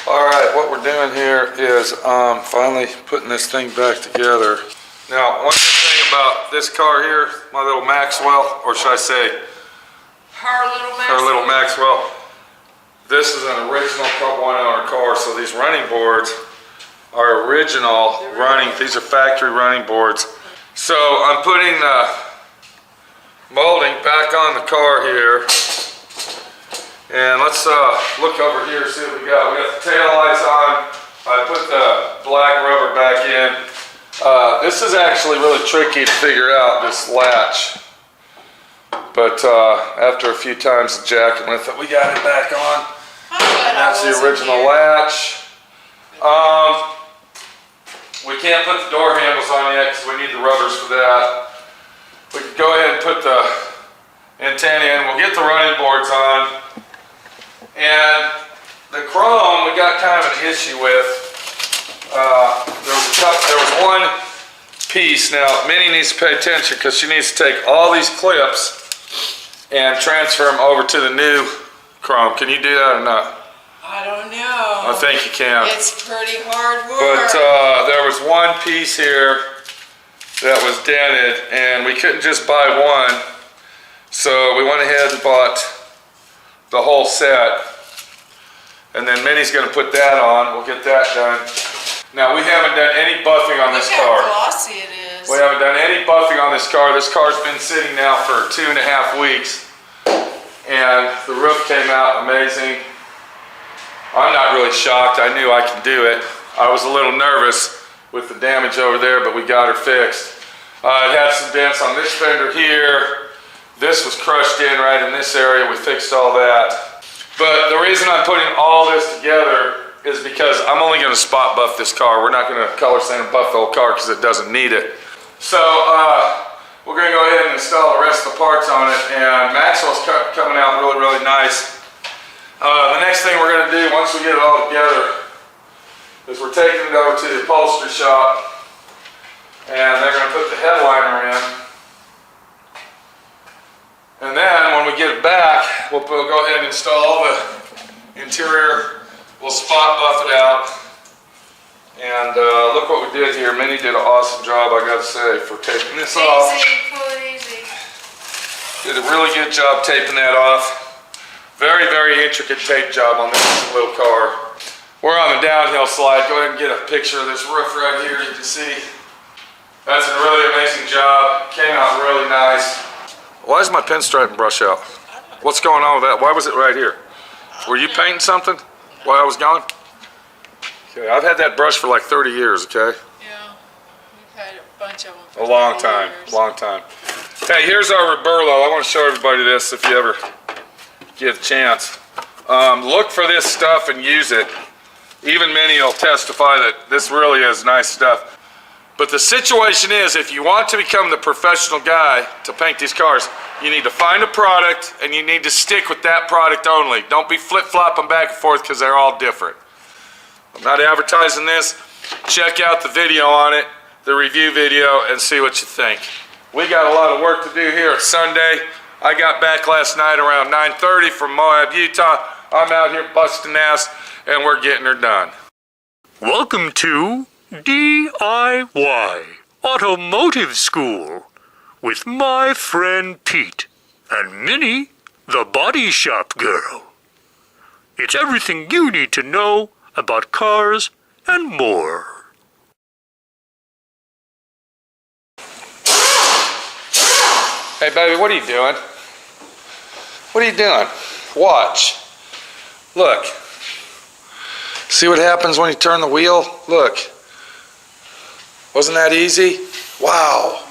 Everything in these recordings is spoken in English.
Alright, what we're doing here is finally putting this thing back together. Now, one good thing about this car here, my little Maxwell, or should I say her little Maxwell, this is an original one-owner car, so these running boards are original running, these are factory running boards. So I'm putting the molding back on the car here. And let's look over here and see what we got. We got the tail lights on. I put the black rubber back in. This is actually really tricky to figure out, this latch. But after a few times jacking with it, we got it back on. And that's the original latch. We can't put the door handles on yet because we need the rubbers for that. We can go ahead and put the antenna in. We'll get the running boards on. And the chrome we got kind of an issue with. There was one piece. Now Minnie needs to pay attention because she needs to take all these clips and transfer them over to the new chrome. Can you do that or not? I don't know. I think you can. It's pretty hard work. But there was one piece here that was dented and we couldn't just buy one. So we went ahead and bought the whole set. And then Minnie's going to put that on. We'll get that done. Now we haven't done any buffing on this car. Look how glossy it is. We haven't done any buffing on this car. This car's been sitting now for 2.5 weeks. And the roof came out amazing. I'm not really shocked. I knew I could do it. I was a little nervous with the damage over there, but we got her fixed. It had some dents on this fender here. This was crushed in right in this area. We fixed all that. But the reason I'm putting all this together is because I'm only going to spot buff this car. We're not going to color sand and buff the whole car because it doesn't need it. So we're going to go ahead and install the rest of the parts on it. And Maxwell's coming out really, really nice. The next thing we're going to do once we get it all together is we're taking it over to the upholstery shop and they're going to put the headliner in. And then when we get it back, we'll go ahead and install all the interior. We'll spot buff it out. And look what we did here. Minnie did an awesome job, I gotta say, for taping this off. Pull it easy. Did a really good job taping that off. Very, very intricate tape job on this little car. We're on the downhill slide. Go ahead and get a picture of this roof right here. You can see that's a really amazing job. Came out really nice. Why is my pinstripe brush out? What's going on with that? Why was it right here? Were you painting something while I was gone? Okay, I've had that brush for like 30 years, okay? Yeah, we've had a bunch of them for a long time, long time. Hey, here's our Roberlo. I want to show everybody this if you ever get a chance. Look for this stuff and use it. Even Minnie will testify that this really is nice stuff. But the situation is, if you want to become the professional guy to paint these cars, you need to find a product and you need to stick with that product only. Don't be flip-flopping back and forth because they're all different. I'm not advertising this. Check out the video on it, the review video, and see what you think. We got a lot of work to do here. It's Sunday. I got back last night around 9:30 from Moab, Utah. I'm out here busting ass, and we're getting her done. Welcome to D.I.Y. Automotive School with my friend Pete and Minnie, the body shop girl. It's everything you need to know about cars and more. Hey baby, what are you doing? What are you doing? Watch. Look. See what happens when you turn the wheel? Look. Wasn't that easy? Wow.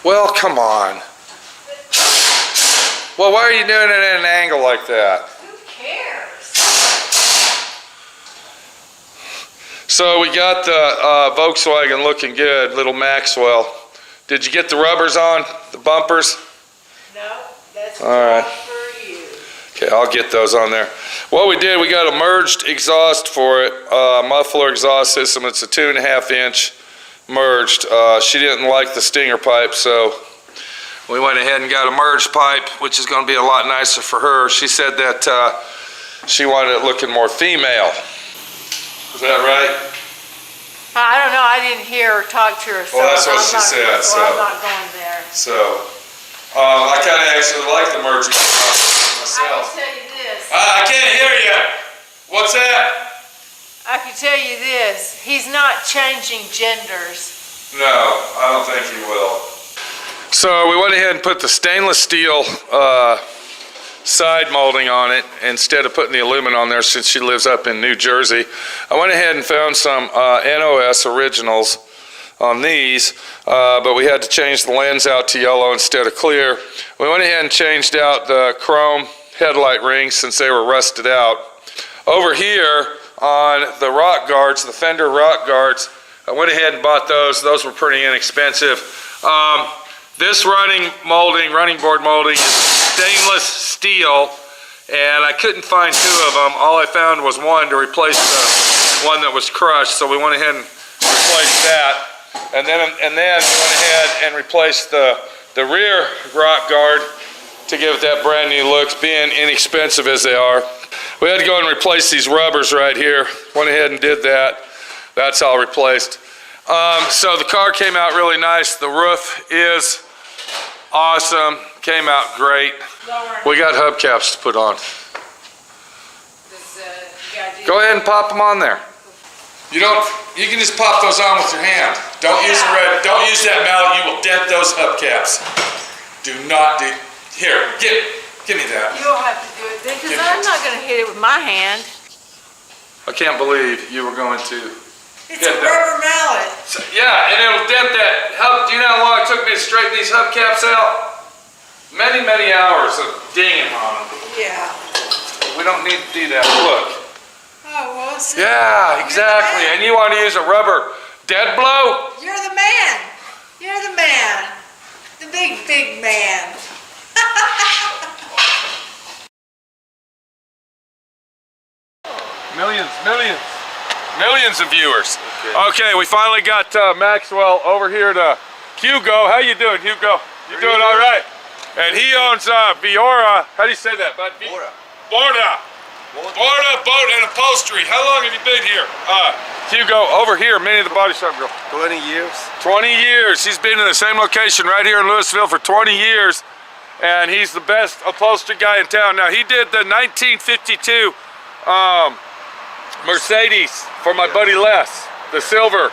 Well, come on. Well, why are you doing it at an angle like that? Who cares? So we got the Volkswagen looking good, little Maxwell. Did you get the rubbers on, the bumpers? No, that's all right for you. Okay, I'll get those on there. What we did, we got a merged exhaust for it, muffler exhaust system. It's a 2.5 inch merged. She didn't like the stinger pipe, so we went ahead and got a merged pipe, which is going to be a lot nicer for her. She said that she wanted it looking more female. Is that right? I don't know, I didn't hear her talk to her, so Well, that's what I'm she not, said, so so. I'm not going there. So, I kind of actually like the merger I can myself. tell you this, I can't hear you. What's that? I can tell you this, he's not changing genders. No, I don't think he will. So we went ahead and put the stainless steel side molding on it instead of putting the aluminum on there since she lives up in New Jersey. I went ahead and found some NOS originals on these, but we had to change the lens out to yellow instead of clear. We went ahead and changed out the chrome headlight rings since they were rusted out. Over here on the rock guards, the fender rock guards, I went ahead and bought those. Those were pretty inexpensive. This running board molding is stainless steel, and I couldn't find two of them. All I found was one to replace the one that was crushed, so we went ahead and replaced that. And then we went ahead and replaced the rear rock guard to give it that brand new look, being inexpensive as they are. We had to go and replace these rubbers right here. Went ahead and did that. That's all replaced. So the car came out really nice. The roof is awesome. Came out great. We got hubcaps to put on. Go ahead and pop them on there. You can just pop those on with your hand. Don't use that mallet. You will dent those hubcaps. Here, give me that. You'll have to do it then, because I'm not going to hit it with my hand. I can't believe you were going to. It's a rubber mallet. Yeah, and it'll dent that hub. Do you know how long it took me to straighten these hubcaps out? Many, many hours of dinging on them. Yeah. We don't need to do that. Look. Oh, well, see. Yeah, exactly. And you want to use a rubber dead blow? You're the man. You're the man. The big, big man. Millions of viewers. Okay, we finally got Maxwell over here to Hugo. How you doing, Hugo? You doing all right? And he owns Biora. How do you say that, bud? Borda Boat and Upholstery. How long have you been here? Hugo, over here, Minnie the Body Shop Girl. 20 years. 20 years. He's been in the same location right here in Louisville for 20 years. And he's the best upholstery guy in town. Now, he did the 1952 Mercedes for my buddy Les, the silver.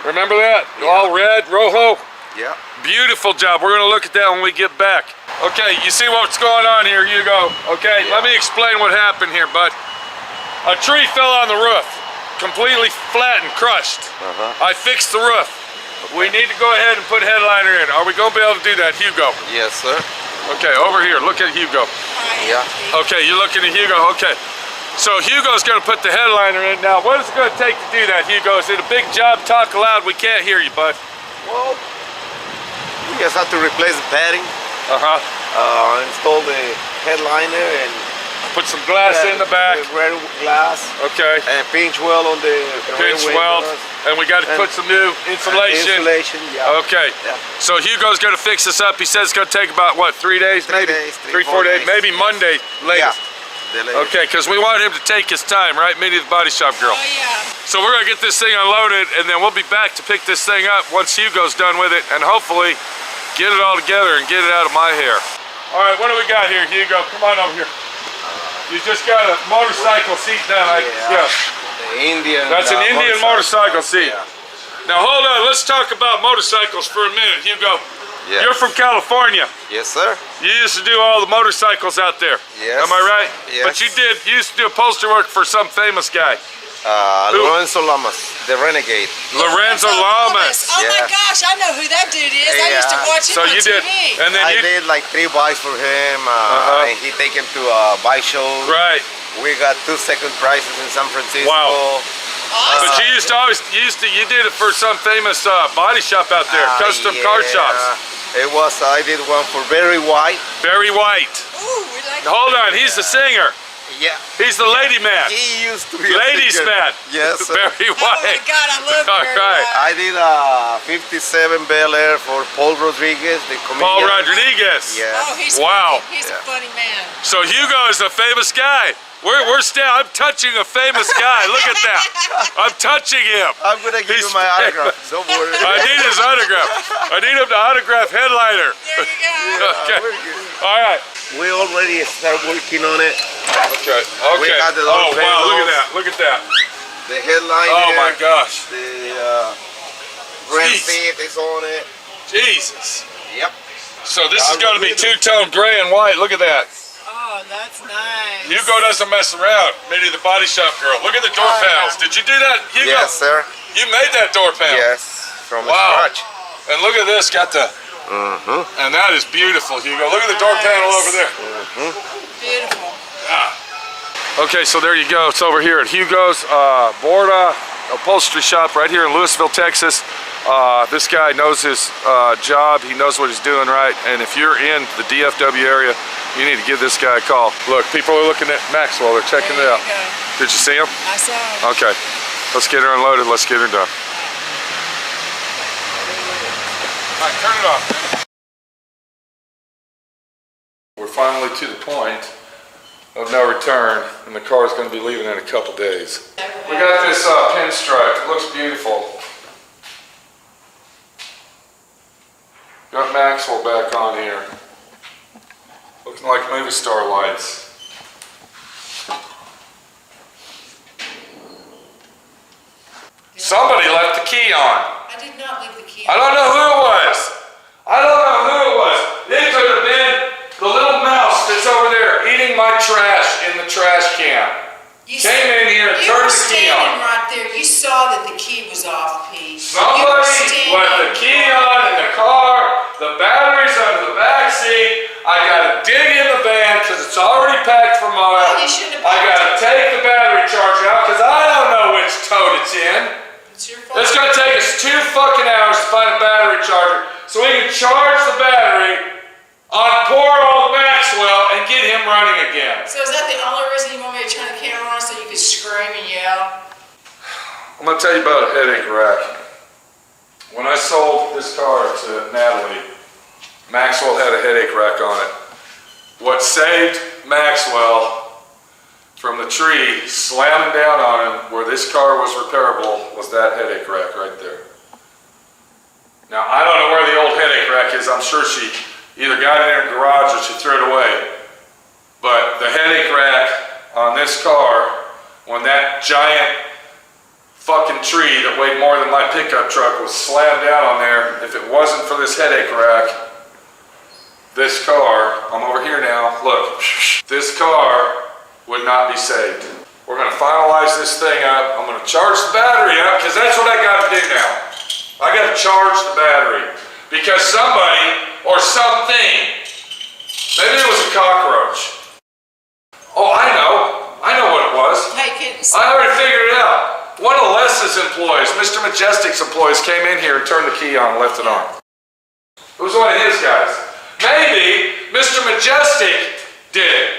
Remember that? Yeah. All red, rojo. Yeah. Beautiful job. We're gonna look at that when we get back. Okay, you see what's going on here, Hugo? Okay, Yeah. let me explain what happened here, bud. A tree fell on the roof, completely flattened, crushed. I fixed the roof. We need to go ahead and put headliner in. Are we gonna be able to do that, Hugo? Yes, sir. Okay, over here, look at Hugo. Yeah. Okay, you're looking at Hugo, okay. So Hugo's gonna put the headliner in. Now, what is it gonna take to do that, Hugo? Is it a big job? Talk loud, we can't hear you, bud. Well, we just have to replace the padding, install the headliner, and Put some glass in the back. red glass, Okay. and pinch weld on the Pinch rear weld, windows, and we got to and- put some new insulation. Insulation, yeah. Okay. Yeah. So Hugo's gonna fix this up. He says it's gonna take about what, 3 days? 3 maybe? days, 4 days, days. maybe Monday Yeah. latest. The latest. Okay, because we want him to take his time, right? Minnie the Body Shop Girl. Oh, yeah. So we're gonna get this thing unloaded, and then we'll be back to pick this thing up once Hugo's done with it, and hopefully get it all together and get it out of my hair. All right, what do we got here, Hugo? Come on over here. You just got a motorcycle seat down. Yeah. The Indian. That's an Indian motorcycle seat. Yeah. Now hold on, let's talk about motorcycles for a minute, Hugo. Yes. You're from California. Yes, sir. You used to do all the motorcycles out there. Yes. Am I right? Yes. But you used to do upholstery work for some famous guy. Who? Lorenzo Lamas, the Renegade. Lorenzo Lamas. Oh, my Yeah. gosh, I know who that dude is. I used to Yeah. watch him So on you TV. did, and then I you did like 3 bikes for him, and he take him to bike shows. right. We got 2 second prizes in San Francisco. Wow. Awesome. But you did it for some famous body shop out there, custom car shops. It was, I did one for Barry White. Barry White. Ooh, we like Hold on, he's the singer. Yeah. He's the lady man. He used to be a Ladies singer. man. Yes, sir. Barry Oh my White. God, I love All Barry right. White. I did a 57 Bel Air for Paul Rodriguez, the comedian. Paul Rodriguez. Yeah. Oh, he's Wow. funny. He's Yeah. a funny man. So Hugo is a famous guy. We're I'm touching a famous guy. Look at that. I'm touching him. I'm gonna give He's you my autograph. Don't worry. I need his autograph. I need him to autograph Headliner. There you go. Okay. We're good. All right. We already start working on it. Okay. We Okay. got the Oh little wow! Look at panels. that! Look at that! The headliner. Oh my gosh! The red Jeez. feet is on it. Jesus! Yep. So this is going to be two-tone gray and white. Look at that. Oh, that's nice. Hugo doesn't mess around. Minnie, the body shop girl. Look at the door Oh, yeah. panels. Did you do that, Hugo? Yes, sir. You made that door panel. Yes. From Wow. scratch. And look at this. Got the. And that is beautiful, Hugo. Look at the door Nice. panel over there. Beautiful. Okay, so there you go. It's over here at Hugo's Borda Upholstery Shop right here in Louisville, Texas. This guy knows his job. He knows what he's doing right. And if you're in the DFW area, you need to give this guy a call. Look, people are looking at Maxwell. They're checking it There out. you go. Did you see him? I saw him. Okay. Let's get her unloaded. Let's get her done. All right, turn it off. We're finally to the point of no return, and the car is going to be leaving in a couple days. We got this pinstripe. It looks beautiful. Got Maxwell back on here. Looking like movie star lights. Somebody left the key on. I did not leave the key. I don't know who it was. I don't know who it was. It could have been the little mouse that's over there eating my trash in the trash can. You Came in here and you turned were the key standing on. right there. You saw that the key was off, Pete. Somebody left the key on in the car. The battery's under the back seat. I gotta dig in the van because it's already packed for mine. Oh, you shouldn't have I gotta take the battery charger out because I don't know which tote it's in. It's your fault. It's gonna take us 2 fucking hours to find a battery charger so we can charge the battery on poor old Maxwell and get him running again. So is that the only reason you want me to turn the camera on so you can scream and yell? I'm gonna tell you about a headache rack. When I sold this car to Natalie, Maxwell had a headache rack on it. What saved Maxwell from the tree slamming down on him where this car was repairable was that headache rack right there. Now, I don't know where the old headache rack is. I'm sure she either got it in her garage or she threw it away. But the headache rack on this car, when that giant fucking tree that weighed more than my pickup truck was slammed down on there, if it wasn't for this headache rack, this car, I'm over here now, look, this car would not be saved. We're gonna finalize this thing up. I'm gonna charge the battery up because that's what I gotta do now. I gotta charge the battery because somebody or something, maybe it was a cockroach. Oh, I know what it was. Take it. I already figured it out. One of Les's employees, Mr. Majestic's employees, came in here and turned the key on and left it on. It was one of his guys. Maybe Mr. Majestic did it.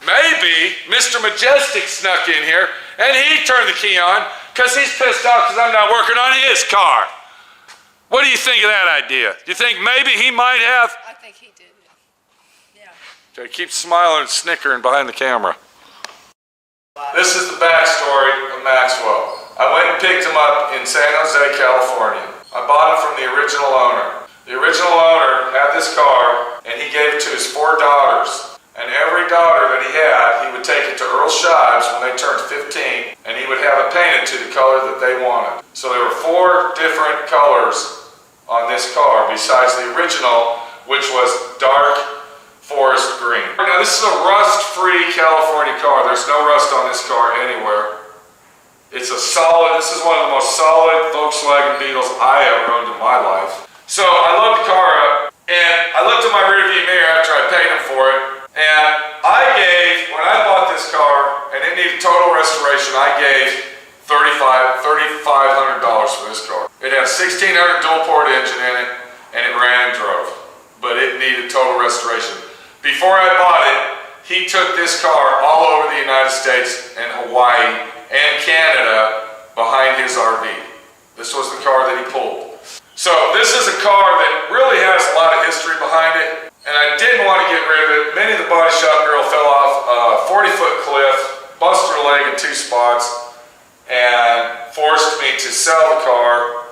Maybe Mr. Majestic snuck in here and he turned the key on because he's pissed off because I'm not working on his car. What do you think of that idea? Do you think maybe he might have? I think he did it. Yeah. Okay, keep smiling and snickering behind the camera. This is the backstory of Maxwell. I went and picked him up in San Jose, California. I bought him from the original owner. The original owner had this car and he gave it to his 4 daughters. And every daughter that he had, he would take it to Earl Shives when they turned 15 and he would have it painted to the color that they wanted. So there were 4 different colors on this car besides the original, which was dark forest green. Now this is a rust-free California car. There's no rust on this car anywhere. It's a solid, this is one of the most solid Volkswagen Beetles I ever owned in my life. So I loaded the car up and I looked at my rearview mirror after I paid him for it. And I gave, when I bought this car and it needed total restoration, I gave $3,500 for this car. It had a 1600 dual port engine in it and it ran and drove, but it needed total restoration. Before I bought it, he took this car all over the United States and Hawaii and Canada behind his RV. This was the car that he pulled. So this is a car that really has a lot of history behind it, and I didn't want to get rid of it. Minnie the body shop girl fell off a 40-foot cliff, busted her leg in 2 spots, and forced me to sell the car.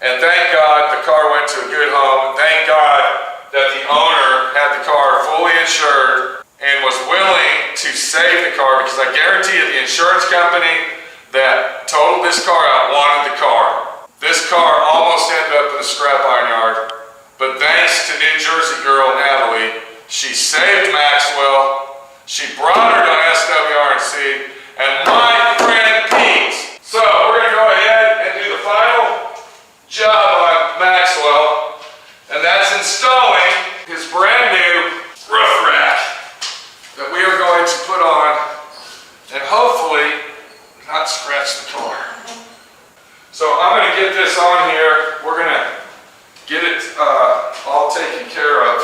And thank God the car went to a good home. Thank God that the owner had the car fully insured and was willing to save the car, because I guarantee you the insurance company that totaled this car out wanted the car. This car almost ended up in the scrap iron yard, but thanks to New Jersey girl Natalie, she saved Maxwell, she brought her to SWRC, and my friend Pete. So we're going to go ahead and do the final job on Maxwell, and that's installing his brand new roof rack that we are going to put on and hopefully not scratch the car. So I'm going to get this on here. We're going to get it all taken care of,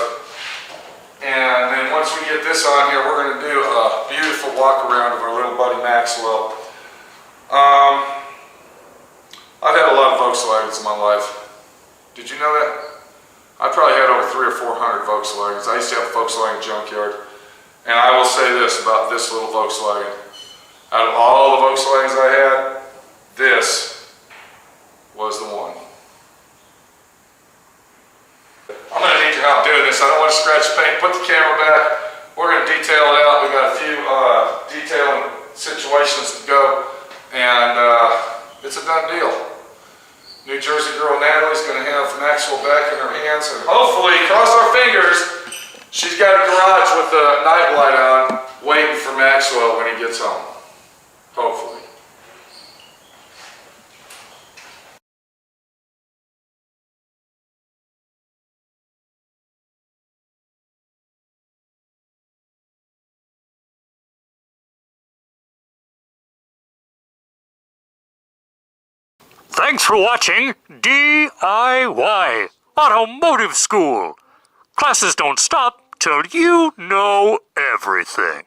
and then once we get this on here, we're going to do a beautiful walk around of our little buddy Maxwell. I've had a lot of Volkswagens in my life. Did you know that? I probably had over 300 or 400 Volkswagens. I used to have a Volkswagen junkyard. And I will say this about this little Volkswagen. Out of all the Volkswagens I had, this was the one. I'm going to need your help doing this. I don't want to scratch the paint. Put the camera back. We're going to detail it out. We've got a few detailing situations to go. And it's a done deal. New Jersey girl Natalie's going to have Maxwell back in her hands, and hopefully, cross our fingers, she's got a garage with a night light on waiting for Maxwell when he gets home. Hopefully. Thanks for watching D.I.Y. Automotive School. Classes don't stop till you know everything.